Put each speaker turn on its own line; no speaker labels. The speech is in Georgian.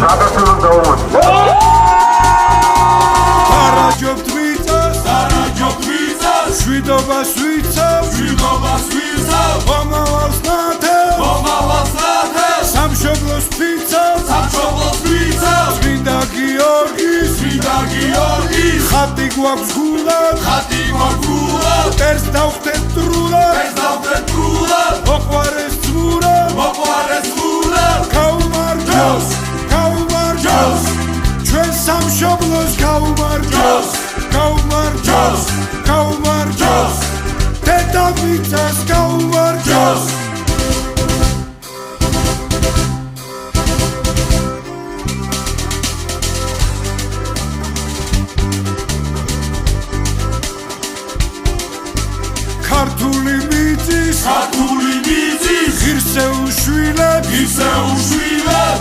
გადასულოს დაუმოწ.
არაჯობთ მიწას, არაჯობთ მიწას, შვიდობას ვიცავ, შვიდობას ვიცავ, მომავალს ნათელ, მომავალს ნათელ, სამშობლოს ვიცავ, სამშობლოს ვიცავ, წმინდა გიორგის, წმინდა გიორგის, ხატი გვაქვს გულად, ხატი გვაქვს გულად, ტერს დავხდეთ დრულად, ტერს დავხდეთ დრულად, მოყვარეს ძმურა, მოყვარეს ძმურა, გაუმარჯოს, გაუმარჯოს, ჩვენ სამშობლოს გაუმარჯოს, გაუმარჯოს, გაუმარჯოს, დედამიწას გაუმარჯოს. ქართული მიწის, ქართული მიწის, ღირსეულ შვილებს, ღირსეულ შვილებს,